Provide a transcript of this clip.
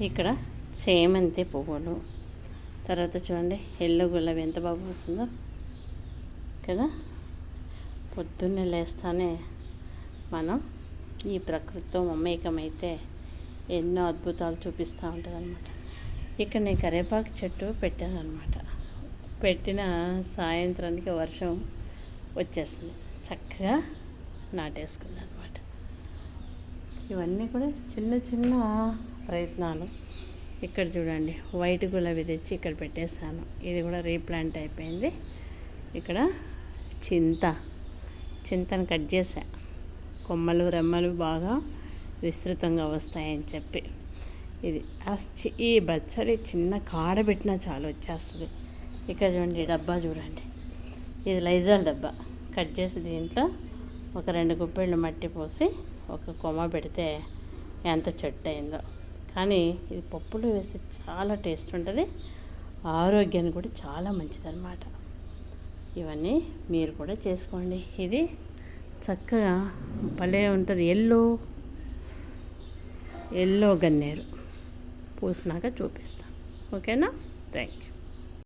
ఇక్కడ చేమంతి పువ్వులు, తర్వాత చూడండి ఎల్లో గులాబీ ఎంత బాగా పూస్తుందో కదా. పొద్దున్నే లేస్తానే మనం ఈ ప్రకృతితో మమేకమైతే ఎన్నో అద్భుతాలు చూపిస్తూ ఉంటుంది అనమాట. ఇక్కడ నేను కరివేపాకు చెట్టు పెట్టాను అనమాట. పెట్టిన సాయంత్రానికి వర్షం వచ్చేసింది, చక్కగా నాటేసుకుంది అనమాట. ఇవన్నీ కూడా చిన్న చిన్న ప్రయత్నాలు. ఇక్కడ చూడండి వైట్ గులాబీ తెచ్చి ఇక్కడ పెట్టేశాను, ఇది కూడా రీప్లాంట్ అయిపోయింది. ఇక్కడ చింతను కట్ చేసా, కొమ్మలు రెమ్మలు బాగా విస్తృతంగా వస్తాయని చెప్పి. ఇది ఈ బచ్చలి చిన్న కాడ పెట్టినా చాలు వచ్చేస్తుంది. ఇక్కడ చూడండి డబ్బా చూడండి, ఇది లైజాల్ డబ్బా. కట్ చేసి దీంట్లో ఒక 2 గుప్పెళ్ళు మట్టి పోసి ఒక కొమ్మ పెడితే ఎంత చెట్టు అయిందో. కానీ ఇది పప్పులో వేస్తే చాలా టేస్ట్ ఉంటుంది, ఆరోగ్యానికి కూడా చాలా మంచిదన్నమాట. ఇవన్నీ మీరు కూడా చేసుకోండి. ఇది చక్కగా భలే ఉంటుంది. ఎల్లో గన్నేరు పూసినాక చూపిస్తాను. ఓకేనా? Thank you.